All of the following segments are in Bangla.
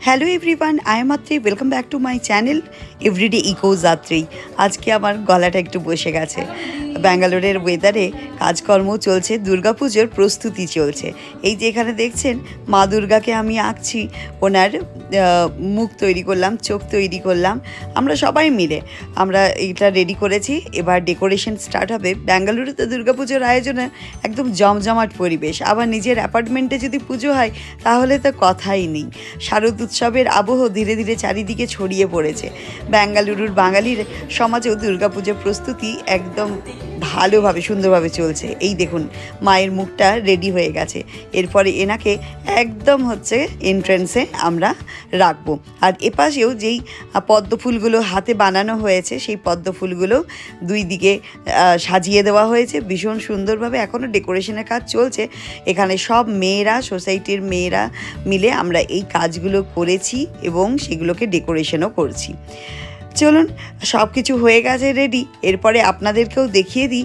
Hello everyone, I am Atri. Welcome back to my channel everyday eco Jatri. আজকে আমার গলাটা একটু বসে গেছে। ব্যাঙ্গালোরের ওয়েদারে কাজকর্ম চলছে, দুর্গাপুজোর প্রস্তুতি চলছে। এই যে এখানে দেখছেন মা দুর্গাকে আমি আঁকছি, ওনার মুখ তৈরি করলাম, চোখ তৈরি করলাম, আমরা সবাই মিলে আমরা এটা রেডি করেছি। এবার ডেকোরেশন স্টার্ট হবে। ব্যাঙ্গালুরু তো দুর্গাপুজোর আয়োজনে একদম জমজমাট পরিবেশ, আবার নিজের অ্যাপার্টমেন্টে যদি পুজো হয় তাহলে তো কথাই নেই। শারদ উৎসবের আবহ ধীরে ধীরে চারিদিকে ছড়িয়ে পড়েছে। বেঙ্গালুরুর বাঙালির সমাজেও দুর্গাপুজোর প্রস্তুতি একদম ভালোভাবে সুন্দরভাবে চলছে। এই দেখুন মায়ের মুখটা রেডি হয়ে গেছে। এরপরে এনাকে একদম এন্ট্রেন্সে আমরা রাখবো। আর এপাশেও যেই পদ্ম ফুলগুলো হাতে বানানো হয়েছে সেই পদ্ম ফুলগুলো দুই দিকে সাজিয়ে দেওয়া হয়েছে ভীষণ সুন্দরভাবে। এখনও ডেকোরেশনের কাজ চলছে। এখানে সব মেয়েরা, সোসাইটির মেয়েরা মিলে আমরা এই কাজগুলো করেছি এবং সেগুলোকে ডেকোরেশনও করছি। চলুন, সব কিছু হয়ে গেছে রেডি। এরপরে আপনাদেরকেও দেখিয়ে দিই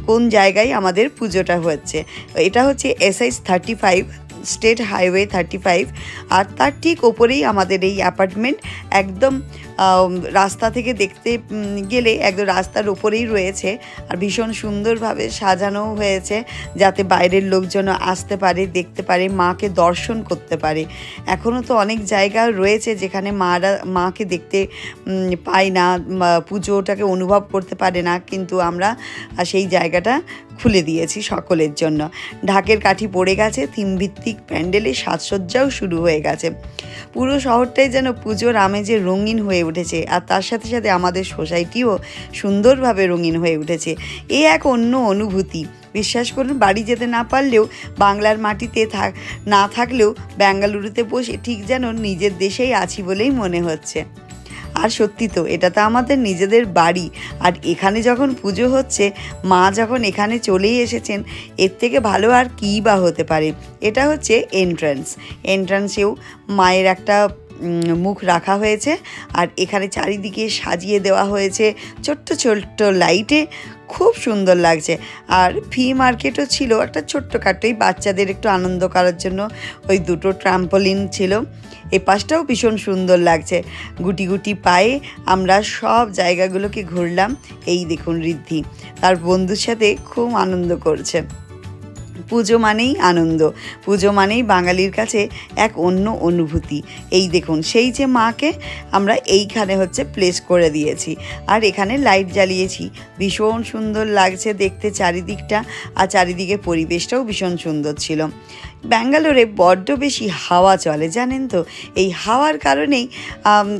কোন জায়গায় আমাদের পুজোটা হচ্ছে। এটা হচ্ছে SH 35, স্টেট হাইওয়ে 35। আর তার ঠিক ওপরেই আমাদের এই অ্যাপার্টমেন্ট। একদম রাস্তা থেকে দেখতে গেলে একদম রাস্তার ওপরেই রয়েছে। আর ভীষণ সুন্দরভাবে সাজানো হয়েছে যাতে বাইরের লোকজন আসতে পারে, দেখতে পারে, মাকে দর্শন করতে পারে। এখনও তো অনেক জায়গা রয়েছে যেখানে মাকে দেখতে পায় না, পুজোটাকে অনুভব করতে পারে না, কিন্তু আমরা সেই জায়গাটা খুলে দিয়েছি সকলের জন্য। ঢাকের কাঠি পড়ে গেছে, থিমভিত্তিক প্যান্ডেলে সাজসজ্জাও শুরু হয়ে গেছে। পুরো শহরটাই যেন পুজোর আমেজে রঙিন হয়ে উঠেছে। আর তার সাথে সাথে আমাদের সোসাইটিও সুন্দরভাবে রঙিন হয়ে উঠেছে। এ এক অন্য অনুভূতি। বিশ্বাস করুন, বাড়ি যেতে না পারলেও, বাংলার মাটিতে না থাকলেও বেঙ্গালুরুতে বসে ঠিক যেন নিজের দেশেই আছি বলেই মনে হচ্ছে। আর সত্যি তো, এটা তো আমাদের নিজেদের বাড়ি। আর এখানে যখন পুজো হচ্ছে, মা যখন এখানে চলেই এসেছেন, এর থেকে ভালো আর কী বা হতে পারে। এটা হচ্ছে এন্ট্রান্সেও মায়ের একটা মুখ রাখা হয়েছে। আর এখানে চারিদিকে সাজিয়ে দেওয়া হয়েছে ছোট্ট ছোট্ট লাইটে, খুব সুন্দর লাগছে। আর ফ্রি মার্কেটও ছিল একটা ছোট্টখাটোই, বাচ্চাদের একটু আনন্দ করার জন্য ওই দুটো ট্রাম্পোলিন ছিল। এই পাশটাও ভীষণ সুন্দর লাগছে। গুটি গুটি পায়ে আমরা সব জায়গাগুলোকে ঘুরলাম। এই দেখুন ঋদ্ধি তার বন্ধুর সাথে খুব আনন্দ করছে। পুজো মানেই আনন্দ, পুজো মানেই বাঙালির কাছে এক অন্য অনুভূতি। এই দেখুন সেই যে মাকে আমরা এইখানে প্লেস করে দিয়েছি। আর এখানে লাইট জ্বালিয়েছি, ভীষণ সুন্দর লাগছে দেখতে চারিদিকটা। আর চারিদিকে পরিবেশটাও ভীষণ সুন্দর ছিল। ব্যাঙ্গালোরে বড্ড বেশি হাওয়া চলে, জানেন তো। এই হাওয়ার কারণেই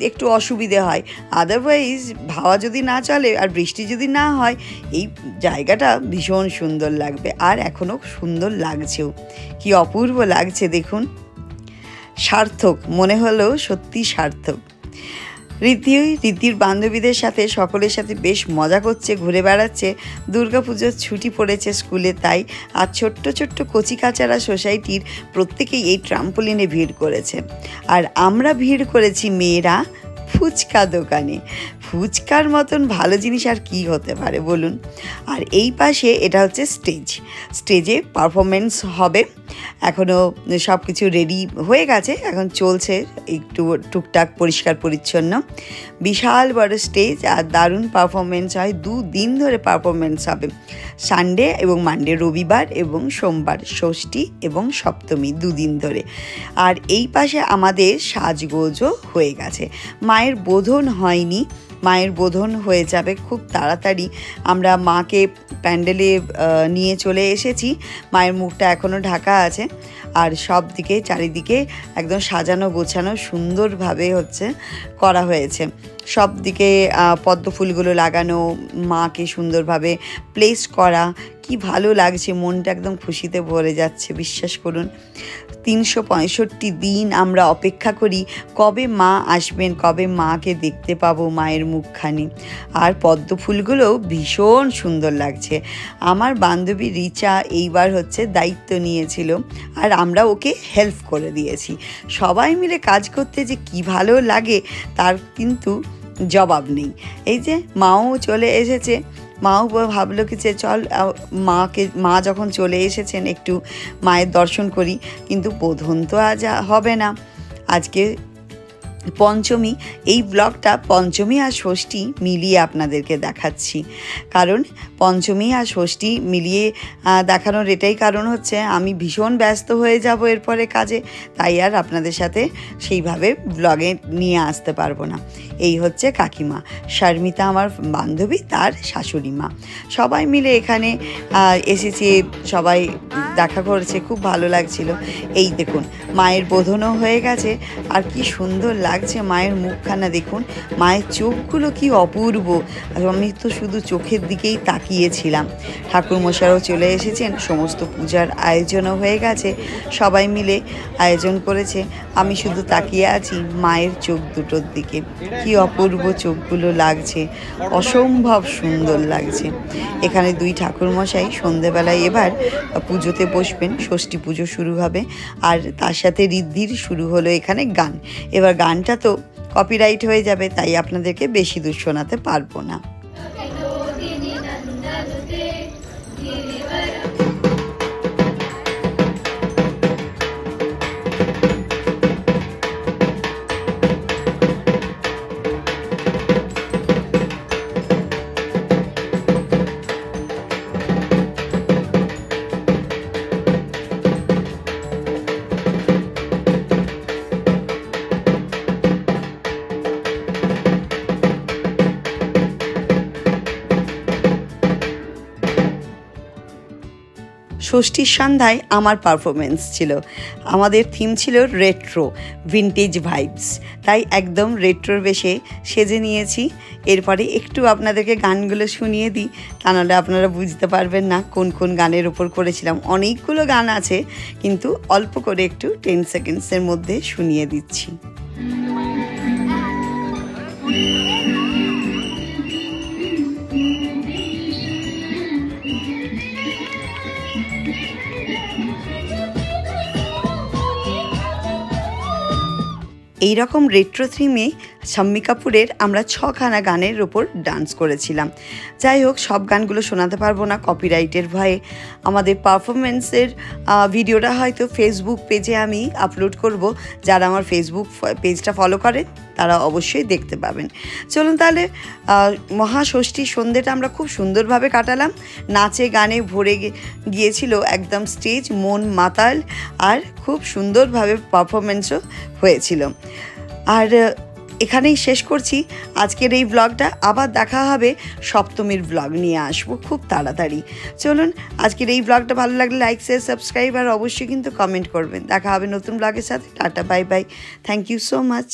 একটু অসুবিধে হয়। আদারওয়াইজ হাওয়া যদি না চলে আর বৃষ্টি যদি না হয়, এই জায়গাটা ভীষণ সুন্দর লাগবে। আর এখনও সুন্দর লাগছেও, কি অপূর্ব লাগছে দেখুন। মনে হলো সত্যি সার্থক। রীতির বান্ধবীদের সাথে, সকলের সাথে বেশ মজা করছে, ঘুরে বেড়াচ্ছে। দুর্গাপুজোর ছুটি পড়েছে স্কুলে, তাই। আর ছোট্ট ছোট্ট কচিকাচারা সোসাইটির প্রত্যেকেই এই ট্রাম্পোলিনে ভিড় করেছে। আর আমরা ভিড় করেছি মেয়েরা ফুচকা দোকানে। ফুচকার মতন ভালো জিনিস আর কি হতে পারে বলুন। আর এই পাশে এটা হচ্ছে স্টেজে পারফরমেন্স হবে। এখনও সব কিছু রেডি হয়ে গেছে, এখন চলছে একটু টুকটাক পরিষ্কার পরিচ্ছন্ন। বিশাল বড় স্টেজ আর দারুণ পারফরমেন্স হয়। 2 দিন ধরে পারফরমেন্স হবে, সানডে এবং মানডে, রবিবার এবং সোমবার, ষষ্ঠী এবং সপ্তমী, 2 দিন ধরে। আর এই পাশে আমাদের সাজগোজও হয়ে গেছে। মায়ের বোধন হয়নি, মায়ের বোধন হয়ে যাবে খুব তাড়াতাড়ি। আমরা মাকে প্যান্ডেলে নিয়ে চলে এসেছি। মায়ের মুখটা এখনও ঢাকা আছে। আর সব দিকে চারিদিকে একদম সাজানো গোছানো সুন্দরভাবে করা হয়েছে। সব দিকে পদ্ম ফুলগুলো লাগানো, মাকে সুন্দরভাবে প্লেস করা, কি ভালো লাগছে। মনটা একদম খুশিতে ভরে যাচ্ছে। বিশ্বাস করুন, 365 দিন আমরা অপেক্ষা করি কবে মা আসবেন, কবে মাকে দেখতে পাবো, মায়ের মুখখানি। আর পদ্ম ফুলগুলোও ভীষণ সুন্দর লাগছে। আমার বান্ধবী রিচা এইবার দায়িত্ব নিয়েছিল, আর আমরা ওকে হেল্প করে দিয়েছি। সবাই মিলে কাজ করতে যে কি ভালো লাগে তার কিন্তু জবাব নেই। এই যে মাও চলে এসেছে। মাও ভাবলো কি যে চল মা যখন চলে এসেছেন একটু মায়ের দর্শন করি, কিন্তু বোধন তো আজ হবে না। আজকে পঞ্চমী, এই ব্লগটা পঞ্চমী আর ষষ্ঠী মিলিয়ে আপনাদেরকে দেখাচ্ছি। কারণ পঞ্চমী আর ষষ্ঠী মিলিয়ে দেখানোর এটাই কারণ হচ্ছে আমি ভীষণ ব্যস্ত হয়ে যাব এরপরে কাজে, তাই আর আপনাদের সাথে সেইভাবে ব্লগে নিয়ে আসতে পারবো না। এই হচ্ছে কাকিমা, শারমিতা আমার বান্ধবী, তার শাশুড়ি মা, সবাই মিলে এখানে এসেছে, সবাই দেখা করেছে, খুব ভালো লাগছিল। এই দেখুন মায়ের বোধনও হয়ে গেছে, আর কি সুন্দর লাগছে মায়ের মুখখানা দেখুন, মায়ের চোখগুলো কি অপূর্ব, আমি তো শুধু চোখের দিকেই তাকিয়েছিলাম। ঠাকুরমশাইও চলে এসেছেন, সমস্ত পূজার আয়োজনও হয়ে গেছে, সবাই মিলে আয়োজন করেছে, আমি শুধু তাকিয়ে আছি মায়ের চোখ দুটোর দিকে, কি অপূর্ব চোখগুলো লাগছে, অসম্ভব সুন্দর লাগছে। এখানে দুই ঠাকুরমশাই সন্ধেবেলায় এবার পুজোতে বসবেন, ষষ্ঠী পুজো শুরু হবে, আর তার সাথে ঋদ্ধির শুরু হলো এখানে গান। এবার গানটা তো কপিরাইট হয়ে যাবে, তাই আপনাদেরকে বেশি দূর শোনাতে পারবো না। ষষ্ঠীর সন্ধ্যায় আমার পারফরমেন্স ছিল, আমাদের থিম ছিল রেট্রো ভিন্টেজ ভাইবস, তাই একদম রেট্রোর বেশে সেজে নিয়েছি। এরপরে একটু আপনাদেরকে গানগুলো শুনিয়ে দিই, তা নাহলে আপনারা বুঝতে পারবেন না কোন কোন গানের ওপর করেছিলাম। অনেকগুলো গান আছে, কিন্তু অল্প করে একটু 10 সেকেন্ডসের মধ্যে শুনিয়ে দিচ্ছি। এইরকম রেট্রো থিমে শাম্মী কাপুরের আমরা 6খানা গানের ওপর ডান্স করেছিলাম। যাই হোক, সব গানগুলো শোনাতে পারবো না কপিরাইটের ভয়ে। আমাদের পারফরমেন্সের ভিডিওটা হয়তো ফেসবুক পেজে আমি আপলোড করব, যারা আমার ফেসবুক পেজটা ফলো করে তারা অবশ্যই দেখতে পাবেন। চলুন তাহলে মহাষষ্ঠীর সন্ধ্যেটা আমরা খুব সুন্দরভাবে কাটালাম, নাচে গানে ভরে গিয়েছিল একদম স্টেজ, মন মাতাল, আর খুব সুন্দরভাবে পারফরমেন্সও হয়েছিল। আর এখানেই শেষ করছি আজকের এই ব্লগটা, আবার দেখা হবে সপ্তমীর ব্লগ নিয়ে আসবো খুব তাড়াতাড়ি। চলুন, আজকের এই ব্লগটা ভালো লাগলে লাইক, শেয়ার, সাবস্ক্রাইব আর অবশ্যই কিন্তু কমেন্ট করবেন। দেখা হবে নতুন ব্লগের সাথে। টাটা, bye bye, thank you so much.